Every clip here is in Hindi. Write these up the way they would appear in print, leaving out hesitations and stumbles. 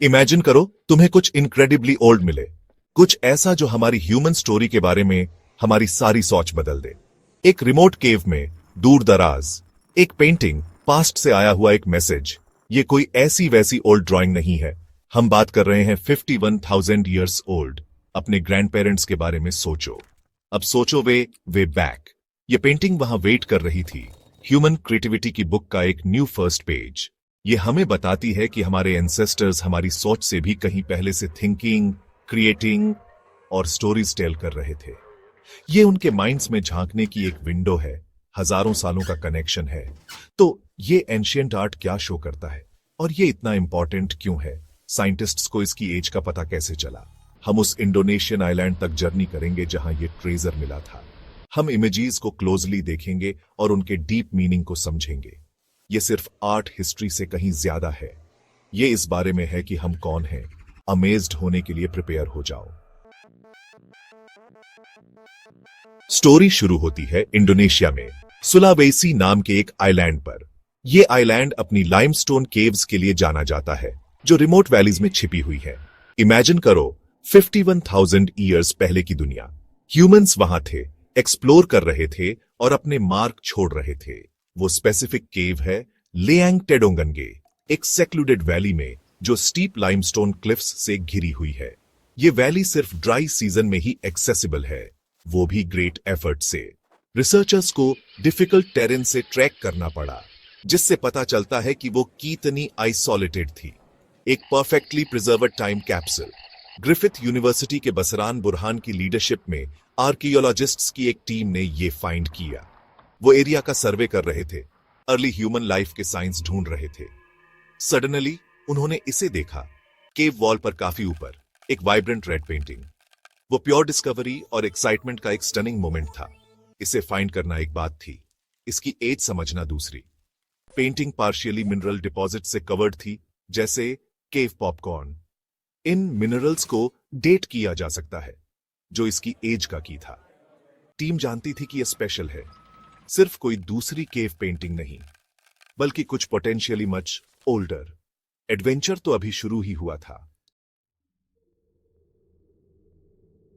इमेजिन करो तुम्हें कुछ इनक्रेडिबली ओल्ड मिले, कुछ ऐसा जो हमारी ह्यूमन स्टोरी के बारे में हमारी सारी सोच बदल दे। एक रिमोट केव में, दूर दराज, एक पेंटिंग, पास्ट से आया हुआ एक मैसेज। ये कोई ऐसी वैसी ओल्ड ड्राइंग नहीं है। हम बात कर रहे हैं 51,000 ईयर्स ओल्ड। अपने ग्रैंड पेरेंट्स के बारे में सोचो। अब सोचो वे बैक। ये पेंटिंग वहां वेट कर रही थी, ह्यूमन क्रिएटिविटी की बुक का एक न्यू फर्स्ट पेज। ये हमें बताती है कि हमारे एंसेस्टर्स हमारी सोच से भी कहीं पहले से थिंकिंग, क्रिएटिंग और स्टोरीज टेल कर रहे थे। ये उनके माइंड्स में झांकने की एक विंडो है, हजारों सालों का कनेक्शन है। तो ये एंशियंट आर्ट क्या शो करता है और ये इतना इंपॉर्टेंट क्यों है? साइंटिस्ट्स को इसकी एज का पता कैसे चला? हम उस इंडोनेशियन आइलैंड तक जर्नी करेंगे जहां ये ट्रेजर मिला था। हम इमेजेस को क्लोजली देखेंगे और उनके डीप मीनिंग को समझेंगे। ये सिर्फ आर्ट हिस्ट्री से कहीं ज्यादा है। ये इस बारे में है कि हम कौन हैं। अमेज्ड होने के लिए प्रिपेयर हो जाओ। स्टोरी शुरू होती है इंडोनेशिया में, सुलावेसी नाम के एक आइलैंड पर। यह आइलैंड अपनी लाइमस्टोन केव्स के लिए जाना जाता है, जो रिमोट वैलीज में छिपी हुई है। इमेजिन करो 51,000 ईयर्स पहले की दुनिया। ह्यूमंस वहां थे, एक्सप्लोर कर रहे थे और अपने मार्क छोड़ रहे थे। वो स्पेसिफिक केव है लेयांग टेडोंगनगे, एक सेक्लूडेड वैली में जो स्टीप लाइमस्टोन क्लिफ्स से घिरी हुई है। ये वैली सिर्फ ड्राई सीजन में ही एक्सेसिबल है, वो भी ग्रेट एफर्ट से। रिसर्चर्स को डिफिकल्ट टेरेन से ट्रैक करना पड़ा, जिससे पता चलता है कि वो कितनी आइसोलेटेड थी। एक perfectly preserved time capsule. Griffith university के बसरान बुरहान की लीडरशिप में आर्कियोलॉजिस्ट्स की एक टीम ने ये फाइंड किया। वो एरिया का सर्वे कर रहे थे, अर्ली ह्यूमन लाइफ के साइंस ढूंढ रहे थे। सडनली उन्होंने इसे देखा, केव वॉल पर काफी ऊपर एक वाइब्रेंट रेड पेंटिंग। वो प्योर डिस्कवरी और एक्साइटमेंट का एक स्टनिंग मोमेंट था। इसे फाइंड करना एक बात थी, इसकी एज समझना दूसरी। पेंटिंग पार्शियली मिनरल डिपॉजिट से कवर्ड थी, जैसे केव पॉपकॉर्न। इन मिनरल्स को डेट किया जा सकता है, जो इसकी एज का की था। टीम जानती थी कि यह स्पेशल है, सिर्फ कोई दूसरी केव पेंटिंग नहीं, बल्कि कुछ पोटेंशियली मच ओल्डर। एडवेंचर तो अभी शुरू ही हुआ था।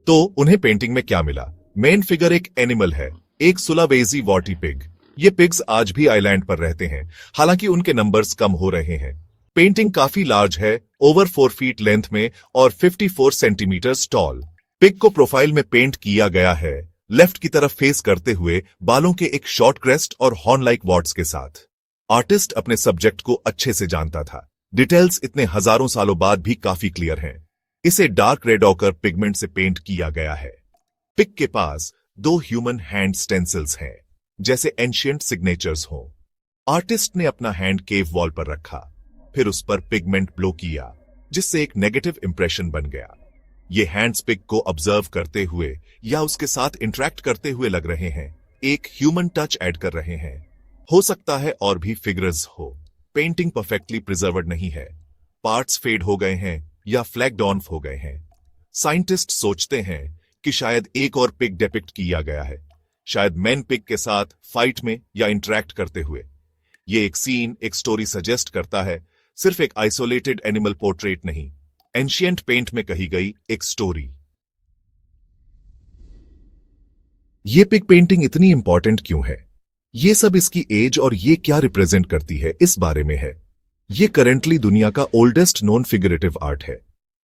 तो उन्हें पेंटिंग में क्या मिला? मेन फिगर एक एनिमल है, एक सुलावेसी वॉटी पिग। ये पिग्स आज भी आइलैंड पर रहते हैं, हालांकि उनके नंबर्स कम हो रहे हैं। पेंटिंग काफी लार्ज है, ओवर 4 फीट लेंथ में और 54 सेंटीमीटर टॉल। पिग को प्रोफाइल में पेंट किया गया है, लेफ्ट की तरफ फेस करते हुए, बालों के एक शॉर्ट क्रेस्ट और हॉर्न लाइक वॉट्स के साथ। आर्टिस्ट अपने सब्जेक्ट को अच्छे से जानता था। डिटेल्स इतने हजारों सालों बाद भी काफी क्लियर हैं। इसे डार्क रेड ऑकर पिगमेंट से पेंट किया गया है। पिग के पास 2 ह्यूमन हैंड स्टेंसिल्स हैं, जैसे एंशिएंट सिग्नेचर्स हों। आर्टिस्ट ने अपना हैंड केव वॉल पर रखा, फिर उस पर पिगमेंट ब्लो किया, जिससे एक नेगेटिव इंप्रेशन बन गया। ये हैंड्स पिग को ऑब्जर्व करते हुए या उसके साथ इंटरेक्ट करते हुए लग रहे हैं, एक ह्यूमन टच ऐड कर रहे हैं। हो सकता है और भी फिगर्स हो। पेंटिंग परफेक्टली प्रिजर्व्ड नहीं है, पार्ट्स फेड हो गए हैं या फ्लैग्ड ऑन हो गए हैं। साइंटिस्ट सोचते हैं कि शायद एक और पिग डिपिक्ट किया गया है, शायद मैन पिग के साथ फाइट में या इंटरेक्ट करते हुए। ये एक सीन, एक स्टोरी सजेस्ट करता है, सिर्फ एक आइसोलेटेड एनिमल पोर्ट्रेट नहीं, एंशिएंट पेंट में कही गई एक स्टोरी। ये पिग पेंटिंग इतनी इंपॉर्टेंट क्यों है? ये सब इसकी एज और ये क्या रिप्रेजेंट करती है, इस बारे में है। ये करंटली दुनिया का ओल्डेस्ट नोन फिगरेटिव आर्ट है।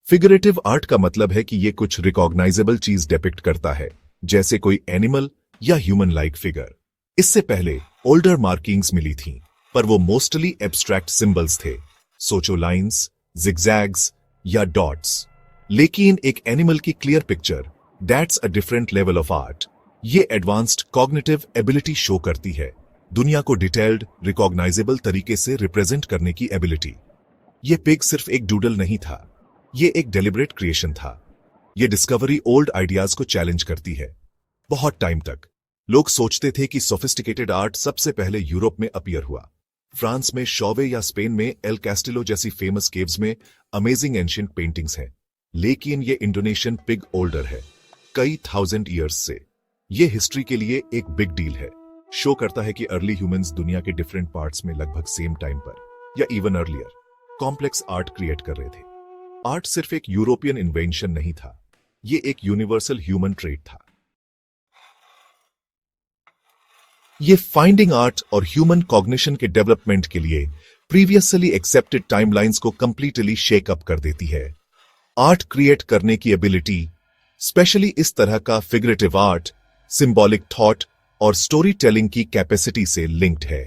फिगरेटिव आर्ट का मतलब है कि ये कुछ रिकॉग्नाइजेबल चीज डिपिक्ट करता है, जैसे कोई एनिमल या ह्यूमन लाइक फिगर। इससे पहले ओल्डर मार्किंग्स मिली थीं, पर वो मोस्टली एब्स्ट्रैक्ट सिंबल्स थे, सोचो लाइंस, जिगजैग्स या डॉट्स। लेकिन एक एनिमल की clear picture, that's a different level of art. ये एडवांस्ड कॉग्निटिव एबिलिटी शो करती है, दुनिया को डिटेल्ड, रिकॉग्नाइजेबल तरीके से रिप्रेजेंट करने की एबिलिटी। ये पिग सिर्फ एक डूडल नहीं था, ये एक डेलिब्रेट क्रिएशन था। ये डिस्कवरी ओल्ड आइडियाज को चैलेंज करती है। बहुत टाइम तक लोग सोचते थे कि सोफिस्टिकेटेड आर्ट सबसे पहले यूरोप में अपीयर हुआ। फ्रांस में शौवे या स्पेन में एल कैस्टिलो जैसी फेमस केव्स में अमेजिंग एंशिएंट पेंटिंग्स हैं। लेकिन ये इंडोनेशियन पिग ओल्डर है, कई 1000 ईयर्स से। ये हिस्ट्री के लिए एक बिग डील है। शो करता है कि अर्ली ह्यूमंस दुनिया के डिफरेंट पार्ट्स में लगभग सेम टाइम पर या even earlier complex art create कर रहे थे। आर्ट सिर्फ एक यूरोपियन इन्वेंशन नहीं था, ये एक यूनिवर्सल ह्यूमन ट्रेट था। ये फाइंडिंग आर्ट और ह्यूमन कॉग्निशन के डेवलपमेंट के लिए प्रीवियसली एक्सेप्टेड टाइमलाइंस को कंप्लीटली शेक अप कर देती है। आर्ट क्रिएट करने की एबिलिटी, स्पेशली इस तरह का फिगरेटिव आर्ट, सिंबॉलिक थॉट और स्टोरी टेलिंग की कैपेसिटी से लिंक्ड है।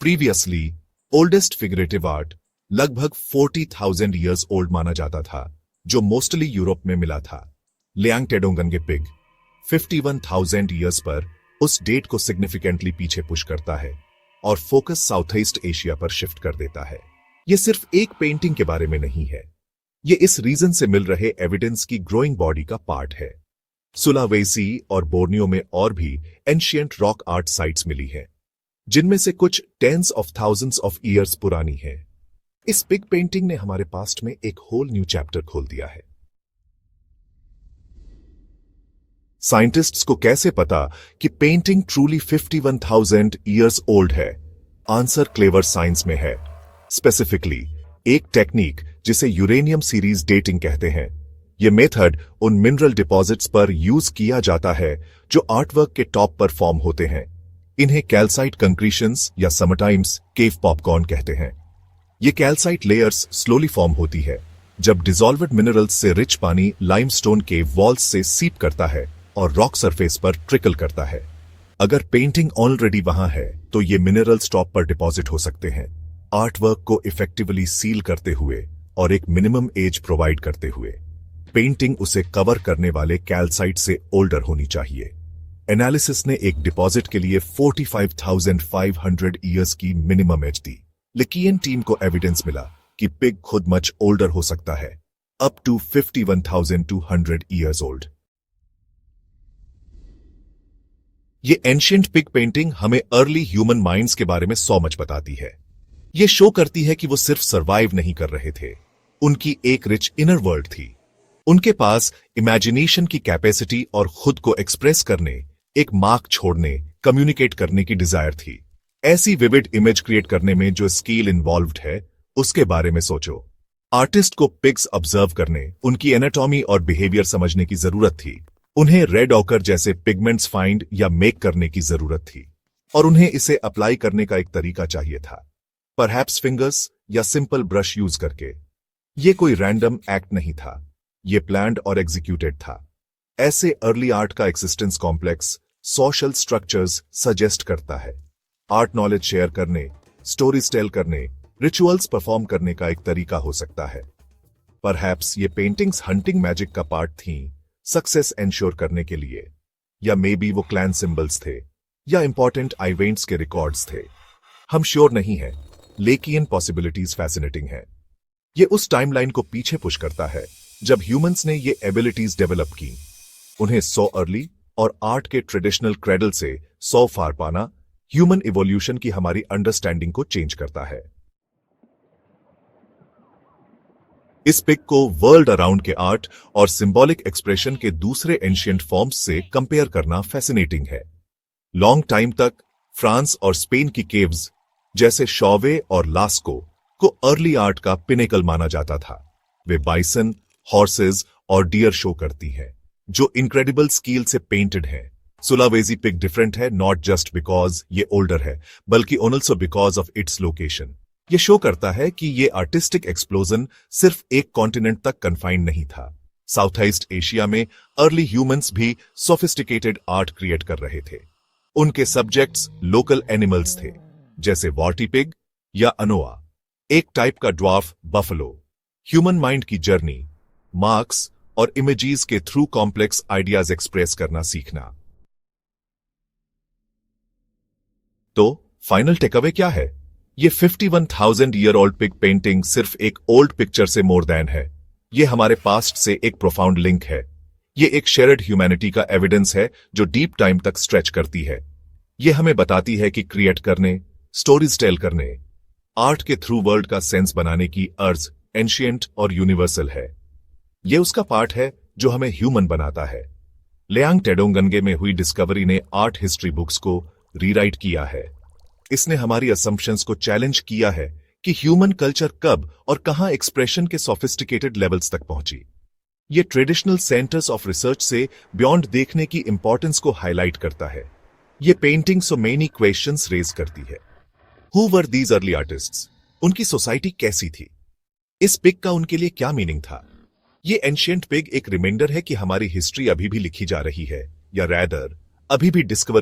प्रीवियसली ओल्डेस्ट फिगरेटिव आर्ट लगभग 40,000 ईयर्स ओल्ड माना जाता था, जो मोस्टली यूरोप में मिला था। लियांग टेडोंगन पिग 51,000 ईयर्स पर उस डेट को सिग्निफिकेंटली पीछे पुश करता है और फोकस साउथ ईस्ट एशिया पर शिफ्ट कर देता है। यह सिर्फ एक पेंटिंग के बारे में नहीं है, यह इस रीजन से मिल रहे एविडेंस की ग्रोइंग बॉडी का पार्ट है। सुलावेसी और बोर्नियो में और भी एंशिएंट रॉक आर्ट साइट्स मिली हैं, जिनमें से कुछ tens of thousands of years पुरानी है। इस पिग पेंटिंग ने हमारे पास्ट में एक होल न्यू चैप्टर खोल दिया है। साइंटिस्ट्स को कैसे पता कि पेंटिंग ट्रूली 51,000 ईयर्स ओल्ड है? आंसर क्लेवर साइंस में है। स्पेसिफिकली एक टेक्निक जिसे यूरेनियम सीरीज डेटिंग कहते हैं। यह मेथड उन मिनरल डिपॉजिट्स पर यूज किया जाता है जो आर्टवर्क के टॉप पर फॉर्म होते हैं। इन्हें कैल्साइट कंक्रीशंस या समटाइम्स केव पॉपकॉर्न कहते हैं। ये कैल्साइट लेयर्स स्लोली फॉर्म होती है जब डिसॉल्वड मिनरल्स से रिच पानी लाइमस्टोन के वॉल्स से सीप करता है और रॉक सरफेस पर ट्रिकल करता है। अगर पेंटिंग ऑलरेडी वहां है तो ये मिनरल्स टॉप पर डिपॉजिट हो सकते हैं, आर्टवर्क को इफेक्टिवली सील करते हुए और एक मिनिमम एज प्रोवाइड करते हुए। पेंटिंग उसे कवर करने वाले कैल्साइट से ओल्डर होनी चाहिए। एनालिसिस ने एक डिपॉजिट के लिए 45,500 ईयर्स की मिनिमम एज दी। लिकियन टीम को एविडेंस मिला कि पिग खुद मच ओल्डर हो सकता है, अप टू 51,200 ईयर्स ओल्ड। ये एंशिएंट पिग पेंटिंग हमें अर्ली ह्यूमन माइंड्स के बारे में सो मच बताती है। ये शो करती है कि वो सिर्फ सरवाइव नहीं कर रहे थे, उनकी एक रिच इनर वर्ल्ड थी। उनके पास इमेजिनेशन की कैपेसिटी और खुद को एक्सप्रेस करने, एक मार्क छोड़ने, कम्युनिकेट करने की डिजायर थी। ऐसी विविड इमेज क्रिएट करने में जो स्किल इन्वॉल्व्ड है, उसके बारे में सोचो। आर्टिस्ट को पिग्स ऑब्जर्व करने, उनकी एनाटॉमी और बिहेवियर समझने की जरूरत थी। उन्हें रेड ऑकर जैसे पिगमेंट्स फाइंड या मेक करने की जरूरत थी, और उन्हें इसे अप्लाई करने का एक तरीका चाहिए था, परहैप्स फिंगर्स या सिंपल ब्रश यूज करके। यह कोई रैंडम एक्ट नहीं था, यह प्लान्ड और एग्जीक्यूटेड था। ऐसे अर्ली आर्ट का existence complex social structures suggest करता है। आर्ट नॉलेज शेयर करने, स्टोरीज टेल करने, रिचुअल्स परफॉर्म करने का एक तरीका हो सकता है। परहैप्स ये पेंटिंग्स हंटिंग मैजिक का पार्ट थीं, सक्सेस एंश्योर करने के लिए, या मे बी वो क्लैन सिंबल्स थे या इंपॉर्टेंट इवेंट्स के रिकॉर्ड्स थे। हम श्योर नहीं हैं, लेकिन पॉसिबिलिटीज फैसिनेटिंग हैं। ये उस टाइमलाइन को पीछे पुश करता है जब ह्यूमंस ने ये एबिलिटीज डेवलप की। उन्हें सो अर्ली और आर्ट के ट्रेडिशनल क्रेडल से सो फार पाना ह्यूमन इवोल्यूशन की हमारी अंडरस्टैंडिंग को चेंज करता है। इस पिक को वर्ल्ड अराउंड के आर्ट और सिंबॉलिक एक्सप्रेशन के दूसरे एंशिएंट फॉर्म्स से कंपेयर करना फैसिनेटिंग है। लॉन्ग टाइम तक फ्रांस और स्पेन की केव्स जैसे शॉवे और लास्को को अर्ली आर्ट का पिनेकल माना जाता था। वे बाइसन, हॉर्सेस और डियर शो करती हैं, जो इनक्रेडिबल स्किल से पेंटेड हैं। सुलावेसी पिग डिफरेंट है, नॉट जस्ट बिकॉज ये ओल्डर है, बल्कि also because of its location. ये शो करता है कि ये आर्टिस्टिक एक्सप्लोजन सिर्फ एक कॉन्टिनेंट तक कन्फाइंड नहीं था। साउथ ईस्ट एशिया में अर्ली ह्यूमंस भी सोफिस्टिकेटेड आर्ट क्रिएट कर रहे थे। उनके सब्जेक्ट्स लोकल एनिमल्स थे, जैसे वॉर्टी पिग या अनोआ, एक टाइप का ड्वार्फ बफलो। ह्यूमन माइंड की जर्नी, मार्क्स और इमेजेस के थ्रू कॉम्प्लेक्स आइडियाज एक्सप्रेस करना सीखना। तो फाइनल टेकअवे क्या है? ये 51,000 ईयर ओल्ड पिग पेंटिंग सिर्फ एक ओल्ड पिक्चर से मोर देन है। ये हमारे पास्ट से एक प्रोफाउंड लिंक है। ये एक शेयर्ड ह्यूमैनिटी का एविडेंस है जो डीप टाइम तक स्ट्रेच करती है। ये हमें बताती है कि क्रिएट करने, स्टोरीज टेल करने, आर्ट के थ्रू वर्ल्ड का सेंस बनाने की अर्ज एंशिएंट और यूनिवर्सल है। ये उसका पार्ट है जो हमें ह्यूमन बनाता है। लियांग टेडोंगन में हुई डिस्कवरी ने आर्ट हिस्ट्री बुक्स को रीराइट किया है। इसने हमारी असम्पशंस को चैलेंज किया है कि ह्यूमन कल्चर कब और कहां एक्सप्रेशन के सोफिस्टिकेटेड लेवल्स तक पहुंची। ये ट्रेडिशनल सेंटर्स ऑफ रिसर्च से बियॉन्ड देखने की इंपॉर्टेंस को हाईलाइट करता है। ये painting so many questions raise करती है। Who were these early artists? उनकी सोसाइटी कैसी थी? इस पिग का उनके लिए क्या मीनिंग था? ये एंशिएंट पिग एक रिमाइंडर है कि हमारी हिस्ट्री अभी भी लिखी जा रही है, या रैदर अभी भी डिस्कवर